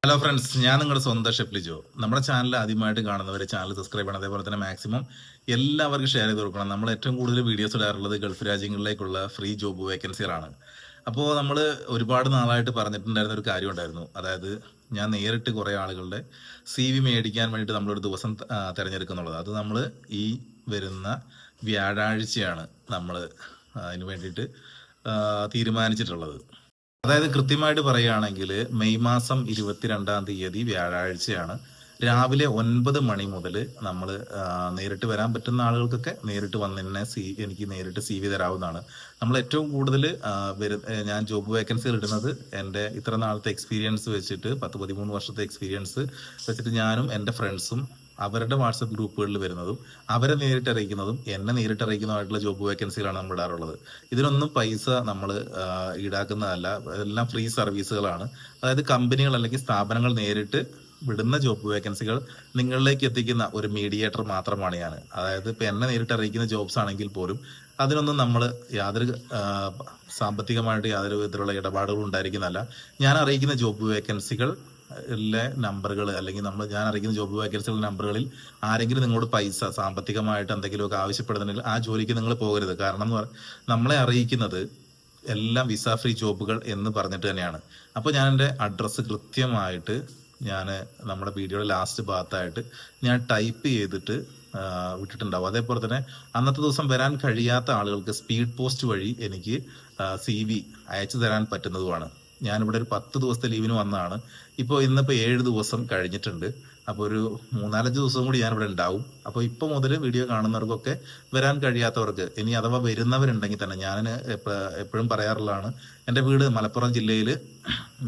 Hello friends, ഞാൻ നിങ്ങളുടെ സ്വന്തം ഷെഫ് ലിജോ. നമ്മുടെ ചാനൽ ആദ്യമായിട്ട് കാണുന്നവർ ചാനൽ സബ്സ്ക്രൈബ് ചെയ്യണം. അതേപോലെ തന്നെ മാക്സിമം എല്ലാവർക്കും ഷെയർ ചെയ്ത് കൊടുക്കണം. നമ്മൾ ഏറ്റവും കൂടുതൽ വീഡിയോസ് ഇടാറുള്ളത് ഗൾഫ് രാജ്യങ്ങളിലേക്കുള്ള ഫ്രീ ജോബ് വേക്കൻസികളാണ്. അപ്പോൾ നമ്മൾ ഒരുപാട് നാളായിട്ട് പറഞ്ഞിട്ടുണ്ടായിരുന്ന ഒരു കാര്യം ഉണ്ടായിരുന്നു. അതായത് ഞാൻ നേരിട്ട് കുറേ ആളുകളുടെ CV മേടിക്കാൻ വേണ്ടിയിട്ട് നമ്മളൊരു ദിവസം തിരഞ്ഞെടുക്കുന്നുള്ളത്. അത് നമ്മൾ ഈ വരുന്ന വ്യാഴാഴ്ചയാണ് നമ്മൾ അതിന് വേണ്ടിയിട്ട് തീരുമാനിച്ചിട്ടുള്ളത്. അതായത് കൃത്യമായിട്ട് പറയുകയാണെങ്കിൽ മെയ് മാസം 22-ാം തീയതി വ്യാഴാഴ്ചയാണ് രാവിലെ 9 മണി മുതൽ നമ്മൾ നേരിട്ട് വരാൻ പറ്റുന്ന ആളുകൾക്കൊക്കെ നേരിട്ട് വന്ന് എന്നെ എനിക്ക് നേരിട്ട് CV തരാവുന്നതാണ്. നമ്മൾ ഏറ്റവും കൂടുതൽ ഞാൻ ജോബ് വേക്കൻസികൾ ഇടുന്നത് എൻ്റെ ഇത്ര നാളത്തെ എക്സ്പീരിയൻസ് വെച്ചിട്ട് 10-13 വർഷത്തെ എക്സ്പീരിയൻസ് വെച്ചിട്ട് ഞാനും എൻ്റെ ഫ്രണ്ട്സും അവരുടെ വാട്സപ്പ് ഗ്രൂപ്പുകളിൽ വരുന്നതും അവരെ നേരിട്ട് അറിയിക്കുന്നതും എന്നെ നേരിട്ട് അറിയിക്കുന്നതായിട്ടുള്ള ജോബ് വേക്കൻസികളാണ് നമ്മൾ ഇടാറുള്ളത്. ഇതിനൊന്നും പൈസ നമ്മൾ ഈടാക്കുന്നതല്ല, എല്ലാം ഫ്രീ സർവീസുകളാണ്. അതായത് കമ്പനികൾ അല്ലെങ്കിൽ സ്ഥാപനങ്ങൾ നേരിട്ട് വിടുന്ന ജോബ് വേക്കൻസികൾ നിങ്ങളിലേക്ക് എത്തിക്കുന്ന ഒരു മീഡിയേറ്റർ മാത്രമാണ് ഞാൻ. അതായത് ഇപ്പം എന്നെ നേരിട്ട് അറിയിക്കുന്ന ജോബ്സ് ആണെങ്കിൽ പോലും അതിനൊന്നും നമ്മൾ യാതൊരു സാമ്പത്തികമായിട്ട് യാതൊരു വിധത്തിലുള്ള ഇടപാടുകളും ഉണ്ടായിരിക്കുന്നതല്ല. ഞാൻ അറിയിക്കുന്ന ജോബ് വേക്കൻസികൾ നമ്പറുകൾ അല്ലെങ്കിൽ ഞാൻ അറിയിക്കുന്ന ജോബ് വേക്കൻസികളുടെ നമ്പറുകളിൽ ആരെങ്കിലും നിങ്ങളോട് പൈസ സാമ്പത്തികമായിട്ട് എന്തെങ്കിലുമൊക്കെ ആവശ്യപ്പെടുന്നുണ്ടെങ്കിൽ ആ ജോലിക്ക് നിങ്ങൾ പോകരുത്. കാരണം നമ്മളെ അറിയിക്കുന്നത് എല്ലാം വിസ ഫ്രീ ജോബുകൾ എന്ന് പറഞ്ഞിട്ട് തന്നെയാണ്. അപ്പോൾ ഞാൻ എൻ്റെ അഡ്രസ്സ് കൃത്യമായിട്ട് ഞാൻ നമ്മുടെ വീഡിയോയുടെ ലാസ്റ്റ് ഭാഗത്തായിട്ട് ഞാൻ ടൈപ്പ് ചെയ്തിട്ട് വിട്ടിട്ടുണ്ടാവും. അതേപോലെ തന്നെ അന്നത്തെ ദിവസം വരാൻ കഴിയാത്ത ആളുകൾക്ക് സ്പീഡ് പോസ്റ്റ് വഴി എനിക്ക് CV അയച്ചു തരാൻ പറ്റുന്നതുമാണ്. ഞാനിവിടെ ഒരു 10 ദിവസത്തെ ലീവിന് വന്നതാണ്. ഇന്നിപ്പോൾ 7 ദിവസം കഴിഞ്ഞിട്ടുണ്ട്. അപ്പോൾ ഒരു 3-4 ദിവസം കൂടി ഞാനിവിടെ ഉണ്ടാവും. അപ്പോൾ ഇപ്പോൾ മുതൽ വീഡിയോ കാണുന്നവർക്കൊക്കെ വരാൻ കഴിയാത്തവർക്ക്, ഇനി അഥവാ വരുന്നവരുണ്ടെങ്കിൽ തന്നെ ഞാൻ എപ്പോഴും പറയാറുള്ളതാണ്, എൻ്റെ വീട് മലപ്പുറം ജില്ലയിൽ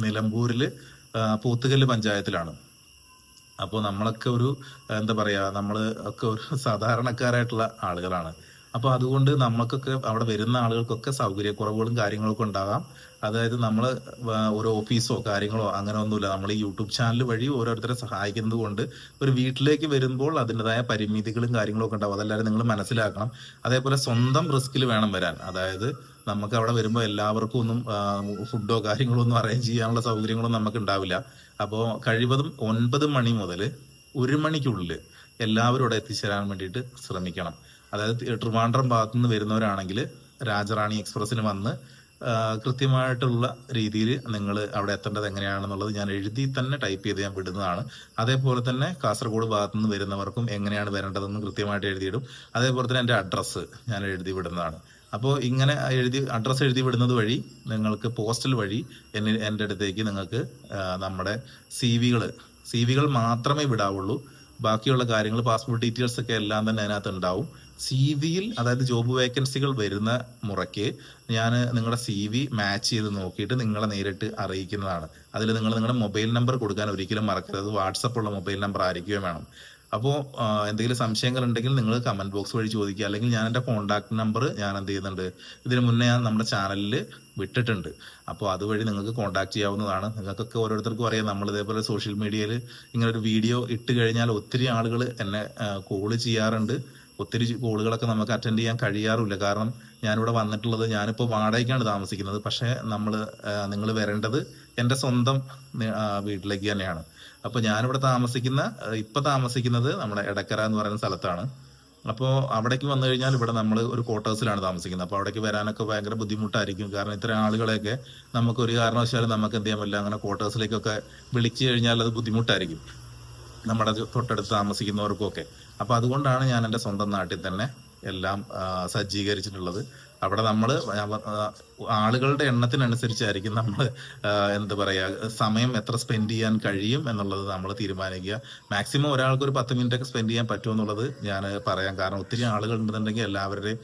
നിലമ്പൂരിൽ പോത്തുകല്ല് പഞ്ചായത്തിലാണ്. അപ്പോൾ നമ്മളൊക്കെ ഒരു എന്താ പറയുക, നമ്മൾ ഒക്കെ ഒരു സാധാരണക്കാരായിട്ടുള്ള ആളുകളാണ്. അപ്പോൾ അതുകൊണ്ട് നമുക്കൊക്കെ അവിടെ വരുന്ന ആളുകൾക്കൊക്കെ സൗകര്യക്കുറവുകളും കാര്യങ്ങളൊക്കെ ഉണ്ടാകാം. അതായത് നമ്മൾ ഒരു ഓഫീസോ കാര്യങ്ങളോ അങ്ങനെ ഒന്നുമില്ല. നമ്മൾ ഈ യൂട്യൂബ് ചാനൽ വഴി ഓരോരുത്തരെ സഹായിക്കുന്നത് കൊണ്ട് ഒരു വീട്ടിലേക്ക് വരുമ്പോൾ അതിൻ്റെതായ പരിമിതികളും കാര്യങ്ങളും ഒക്കെ ഉണ്ടാവും. അതെല്ലാവരും നിങ്ങൾ മനസ്സിലാക്കണം. അതേപോലെ സ്വന്തം റിസ്കിൽ വേണം വരാൻ. അതായത് നമുക്ക് അവിടെ വരുമ്പോൾ എല്ലാവർക്കും ഒന്നും ഫുഡോ കാര്യങ്ങളോ ഒന്നും അറേഞ്ച് ചെയ്യാനുള്ള സൗകര്യങ്ങളൊന്നും നമുക്ക് ഉണ്ടാവില്ല. അപ്പോൾ കഴിവതും 9 മണി മുതൽ 1 മണിക്കുള്ളിൽ എല്ലാവരും ഇവിടെ എത്തിച്ചേരാൻ വേണ്ടിയിട്ട് ശ്രമിക്കണം. അതായത് ട്രിവാൻഡ്രം ഭാഗത്തു നിന്ന് വരുന്നവരാണെങ്കിൽ രാജറാണി എക്സ്പ്രസ്സിന് വന്ന് കൃത്യമായിട്ടുള്ള രീതിയിൽ നിങ്ങൾ അവിടെ എത്തേണ്ടത് എങ്ങനെയാണെന്നുള്ളത് ഞാൻ എഴുതി തന്നെ ടൈപ്പ് ചെയ്ത് ഞാൻ വിടുന്നതാണ്. അതേപോലെ തന്നെ കാസർഗോഡ് ഭാഗത്തു നിന്ന് വരുന്നവർക്കും എങ്ങനെയാണ് വരേണ്ടതെന്ന് കൃത്യമായിട്ട് എഴുതിയിടും. അതേപോലെ തന്നെ എൻ്റെ അഡ്രസ്സ് ഞാൻ എഴുതി വിടുന്നതാണ്. അപ്പോൾ ഇങ്ങനെ അഡ്രസ്സ് എഴുതി വിടുന്നത് വഴി നിങ്ങൾക്ക് പോസ്റ്റൽ വഴി എൻ്റെ അടുത്തേക്ക് നിങ്ങൾക്ക് നമ്മുടെ CV കൾ മാത്രമേ വിടാവുള്ളൂ. ബാക്കിയുള്ള കാര്യങ്ങൾ പാസ്പോർട്ട് ഡീറ്റെയിൽസ് ഒക്കെ എല്ലാം തന്നെ അതിനകത്ത് ഉണ്ടാവും. CV-യിൽ അതായത് ജോബ് വേക്കൻസികൾ വരുന്ന മുറയ്ക്ക് ഞാൻ നിങ്ങളുടെ CV മാച്ച് ചെയ്ത് നോക്കിയിട്ട് നിങ്ങളെ നേരിട്ട് അറിയിക്കുന്നതാണ്. അതിൽ നിങ്ങൾ നിങ്ങളുടെ മൊബൈൽ നമ്പർ കൊടുക്കാൻ ഒരിക്കലും മറക്കരുത്. വാട്സപ്പ് ഉള്ള മൊബൈൽ നമ്പർ ആയിരിക്കുകയും വേണം. അപ്പോൾ എന്തെങ്കിലും സംശയങ്ങൾ ഉണ്ടെങ്കിൽ നിങ്ങൾ കമന്റ് ബോക്സ് വഴി ചോദിക്കുക. അല്ലെങ്കിൽ ഞാൻ എൻ്റെ കോൺടാക്ട് നമ്പർ ഞാൻ എന്ത് ചെയ്യുന്നുണ്ട്, ഇതിനു മുന്നേ ഞാൻ നമ്മുടെ ചാനലിൽ വിട്ടിട്ടുണ്ട്. അപ്പോൾ അതുവഴി നിങ്ങൾക്ക് കോൺടാക്ട് ചെയ്യാവുന്നതാണ്. നിങ്ങൾക്കൊക്കെ ഓരോരുത്തർക്കും അറിയാം, നമ്മൾ ഇതേപോലെ സോഷ്യൽ മീഡിയയിൽ ഇങ്ങനെ ഒരു വീഡിയോ ഇട്ട് കഴിഞ്ഞാൽ ഒത്തിരി ആളുകൾ എന്നെ കോൾ ചെയ്യാറുണ്ട്. ഒത്തിരി കോളുകളൊക്കെ നമുക്ക് അറ്റൻഡ് ചെയ്യാൻ കഴിയാറില്ല. കാരണം ഞാനിവിടെ വന്നിട്ടുള്ളത്, ഞാനിപ്പോൾ വാടകയ്ക്കാണ് താമസിക്കുന്നത്. പക്ഷേ നിങ്ങൾ വരേണ്ടത് എൻ്റെ സ്വന്തം വീട്ടിലേക്ക് തന്നെയാണ്. അപ്പോൾ ഞാനിവിടെ താമസിക്കുന്നത് നമ്മുടെ എടക്കര എന്ന് പറയുന്ന സ്ഥലത്താണ്. അപ്പോൾ അവിടേക്ക് വന്നു കഴിഞ്ഞാൽ ഇവിടെ നമ്മൾ ഒരു ക്വാർട്ടേഴ്സിലാണ് താമസിക്കുന്നത്. അപ്പോൾ അവിടേക്ക് വരാനൊക്കെ ഭയങ്കര ബുദ്ധിമുട്ടായിരിക്കും. കാരണം ഇത്ര ആളുകളെയൊക്കെ നമുക്ക് ഒരു കാരണവശാലും നമുക്ക് എന്ത് ചെയ്യാൻ പറ്റില്ല, അങ്ങനെ ക്വാർട്ടേഴ്സിലേക്കൊക്കെ വിളിച്ചു കഴിഞ്ഞാൽ അത് ബുദ്ധിമുട്ടായിരിക്കും നമ്മുടെ തൊട്ടടുത്ത് താമസിക്കുന്നവർക്കൊക്കെ. അപ്പോൾ അതുകൊണ്ടാണ് ഞാൻ എൻ്റെ സ്വന്തം നാട്ടിൽ തന്നെ എല്ലാം സജ്ജീകരിച്ചിട്ടുള്ളത്. അവിടെ നമ്മൾ ആളുകളുടെ എണ്ണത്തിനനുസരിച്ചായിരിക്കും നമ്മൾ എന്താ പറയുക, സമയം എത്ര സ്പെൻഡ് ചെയ്യാൻ കഴിയും എന്നുള്ളത് നമ്മൾ തീരുമാനിക്കുക. മാക്സിമം ഒരാൾക്ക് ഒരു 10 മിനിറ്റ് ഒക്കെ സ്പെൻഡ് ചെയ്യാൻ പറ്റുമോ എന്നുള്ളത് ഞാൻ പറയാം. കാരണം ഒത്തിരി ആളുകൾ ഉണ്ടെന്നുണ്ടെങ്കിൽ എല്ലാവരുടെയും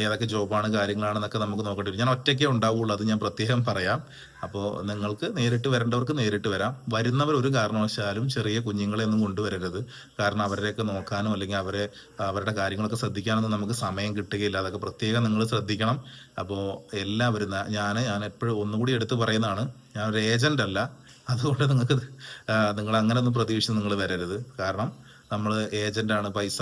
ഏതൊക്കെ ജോബാണ് കാര്യങ്ങളാണെന്നൊക്കെ നമുക്ക് നോക്കേണ്ടി വരും. ഞാൻ ഒറ്റയ്ക്കേ ഉണ്ടാവുള്ളൂ, അത് ഞാൻ പ്രത്യേകം പറയാം. അപ്പോൾ നിങ്ങൾക്ക് നേരിട്ട് വരേണ്ടവർക്ക് നേരിട്ട് വരാം. വരുന്നവർ ഒരു കാരണവശാലും ചെറിയ കുഞ്ഞുങ്ങളെ ഒന്നും കൊണ്ടുവരരുത്. കാരണം അവരെയൊക്കെ നോക്കാനോ അല്ലെങ്കിൽ അവരുടെ കാര്യങ്ങളൊക്കെ ശ്രദ്ധിക്കാനൊന്നും നമുക്ക് സമയം കിട്ടുകയില്ല. അതൊക്കെ പ്രത്യേകം നിങ്ങൾ ശ്രദ്ധിക്കണം. അപ്പോൾ എല്ലാവരും ഞാൻ എപ്പോഴും ഒന്നുകൂടി എടുത്ത് പറയുന്നതാണ്, ഞാൻ ഒരു ഏജന്റ് അല്ല. അതുകൊണ്ട് നിങ്ങൾ അങ്ങനെ ഒന്നും പ്രതീക്ഷിച്ച് നിങ്ങൾ വരരുത്. കാരണം നമ്മൾ ഏജന്റാണ് പൈസ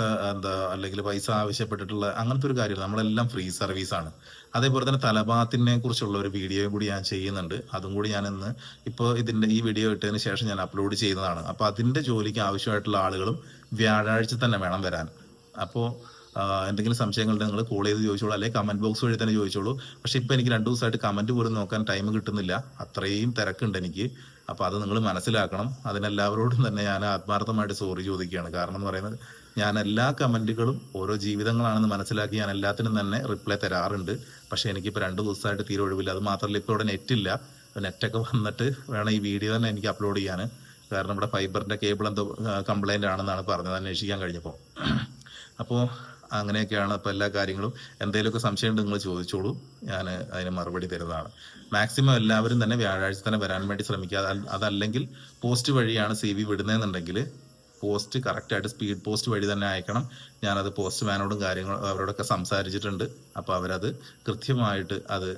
അല്ലെങ്കിൽ പൈസ ആവശ്യപ്പെട്ടിട്ടുള്ള അങ്ങനത്തെ ഒരു കാര്യമില്ല. നമ്മളെല്ലാം ഫ്രീ സർവീസാണ്. അതേപോലെ തന്നെ തലഭാത്തിനെ കുറിച്ചുള്ള ഒരു വീഡിയോയും കൂടി ഞാൻ ചെയ്യുന്നുണ്ട്. അതും കൂടി ഞാൻ ഇന്ന് ഇപ്പോൾ ഈ വീഡിയോ ഇട്ടതിന് ശേഷം ഞാൻ അപ്ലോഡ് ചെയ്യുന്നതാണ്. അപ്പോൾ അതിന്റെ ജോലിക്ക് ആവശ്യമായിട്ടുള്ള ആളുകളും വ്യാഴാഴ്ച തന്നെ വേണം വരാൻ. അപ്പോൾ എന്തെങ്കിലും സംശയങ്ങളുണ്ടെങ്കിൽ നിങ്ങൾ കോൾ ചെയ്ത് ചോദിച്ചോളൂ, അല്ലെങ്കിൽ കമന്റ് ബോക്സ് വഴി തന്നെ ചോദിച്ചോളൂ. പക്ഷെ ഇപ്പൊ എനിക്ക് 2 ദിവസമായിട്ട് കമന്റ് പോലും നോക്കാൻ ടൈം കിട്ടുന്നില്ല, അത്രയും തിരക്കുണ്ട് എനിക്ക്. അപ്പൊ അത് നിങ്ങൾ മനസ്സിലാക്കണം. അതിനെല്ലാവരോടും തന്നെ ഞാൻ ആത്മാർത്ഥമായിട്ട് സോറി ചോദിക്കുകയാണ്. കാരണം എന്ന് പറയുന്നത്, ഞാൻ എല്ലാ കമന്റുകളും ഓരോ ജീവിതങ്ങളാണെന്ന് മനസ്സിലാക്കി ഞാൻ എല്ലാത്തിനും തന്നെ റിപ്ലൈ തരാറുണ്ട്. പക്ഷെ എനിക്കിപ്പോൾ 2 ദിവസമായിട്ട് തീരെ ഒഴിവില്ല. അത് മാത്രമല്ല, ഇപ്പോൾ ഇവിടെ നെറ്റ് ഇല്ല. നെറ്റൊക്കെ വന്നിട്ട് വേണം ഈ വീഡിയോ തന്നെ എനിക്ക് അപ്ലോഡ് ചെയ്യാൻ. കാരണം ഇവിടെ ഫൈബറിന്റെ കേബിൾ എന്തോ കംപ്ലൈന്റ് ആണെന്നാണ് പറഞ്ഞത് അന്വേഷിക്കാൻ കഴിഞ്ഞപ്പോൾ. അപ്പോൾ അങ്ങനെയൊക്കെയാണ്. അപ്പോൾ എല്ലാ കാര്യങ്ങളും എന്തെങ്കിലുമൊക്കെ സംശയം ഉണ്ട് നിങ്ങൾ ചോദിച്ചോളൂ, ഞാൻ അതിന് മറുപടി തരുന്നതാണ്. മാക്സിമം എല്ലാവരും തന്നെ വ്യാഴാഴ്ച തന്നെ വരാൻ വേണ്ടി ശ്രമിക്കുക. അതല്ലെങ്കിൽ പോസ്റ്റ് വഴിയാണ് CV വിടുന്നതെന്നുണ്ടെങ്കിൽ പോസ്റ്റ് കറക്റ്റായിട്ട് സ്പീഡ് പോസ്റ്റ് വഴി തന്നെ അയക്കണം. ഞാനത് പോസ്റ്റ്മാനോടും അവരോടൊക്കെ സംസാരിച്ചിട്ടുണ്ട്. അപ്പോൾ അവരത് കൃത്യമായിട്ട് അത്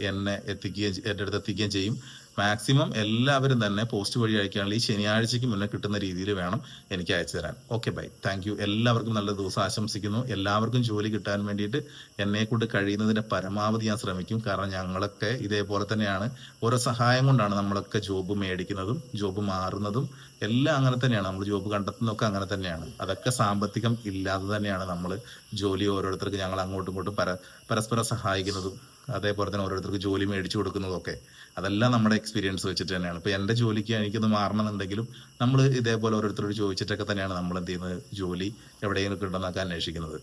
എൻ്റെ അടുത്ത് എത്തിക്കുകയും ചെയ്യും. മാക്സിമം എല്ലാവരും തന്നെ പോസ്റ്റ് വഴി അയക്കുകയാണെങ്കിൽ ഈ ശനിയാഴ്ചയ്ക്ക് മുന്നേ കിട്ടുന്ന രീതിയിൽ വേണം എനിക്ക് അയച്ചു തരാൻ. Okay, bye, thank you. എല്ലാവർക്കും നല്ല ദിവസം ആശംസിക്കുന്നു. എല്ലാവർക്കും ജോലി കിട്ടാൻ വേണ്ടിയിട്ട് എന്നെ കൊണ്ട് കഴിയുന്നതിന്റെ പരമാവധി ഞാൻ ശ്രമിക്കും. കാരണം ഞങ്ങളൊക്കെ ഇതേപോലെ തന്നെയാണ്. ഓരോ സഹായം കൊണ്ടാണ് നമ്മളൊക്കെ ജോബ് മേടിക്കുന്നതും ജോബ് മാറുന്നതും എല്ലാം അങ്ങനെ തന്നെയാണ്. നമ്മൾ ജോബ് കണ്ടെത്തുന്നതൊക്കെ അങ്ങനെ തന്നെയാണ്. അതൊക്കെ സാമ്പത്തികം ഇല്ലാതെ തന്നെയാണ് നമ്മൾ ജോലി ഓരോരുത്തർക്ക് ഞങ്ങൾ അങ്ങോട്ടും ഇങ്ങോട്ടും പരസ്പരം സഹായിക്കുന്നതും അതേപോലെ തന്നെ ഓരോരുത്തർക്ക് ജോലി മേടിച്ചു കൊടുക്കുന്നതൊക്കെ അതെല്ലാം നമ്മുടെ എക്സ്പീരിയൻസ് വെച്ചിട്ട് തന്നെയാണ്. ഇപ്പൊ എന്റെ ജോലിക്ക് എനിക്കൊന്ന് മാറണമെന്നുണ്ടെങ്കിലും നമ്മൾ ഇതേപോലെ ഓരോരുത്തരോട് ചോദിച്ചിട്ടൊക്കെ തന്നെയാണ് നമ്മൾ എന്ത് ചെയ്യുന്നത്, ജോലി എവിടെയെങ്കിലും കിട്ടുന്നതൊക്കെ അന്വേഷിക്കുന്നത്.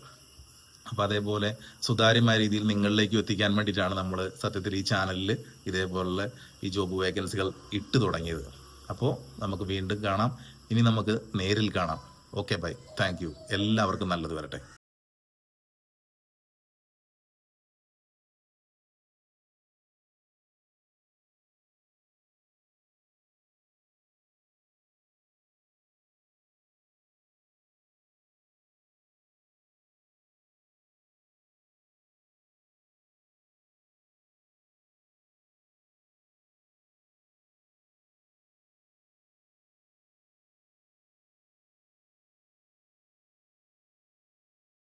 അപ്പൊ അതേപോലെ സുതാര്യമായ രീതിയിൽ നിങ്ങളിലേക്ക് എത്തിക്കാൻ വേണ്ടിയിട്ടാണ് നമ്മൾ സത്യത്തിൽ ഈ ചാനലിൽ ഇതേപോലുള്ള ഈ ജോബ് വേക്കൻസികൾ ഇട്ട് തുടങ്ങിയത്. അപ്പോൾ നമുക്ക് വീണ്ടും കാണാം. ഇനി നമുക്ക് നേരിൽ കാണാം. Okay, bye, thank you. എല്ലാവർക്കും നല്ലത് വരട്ടെ.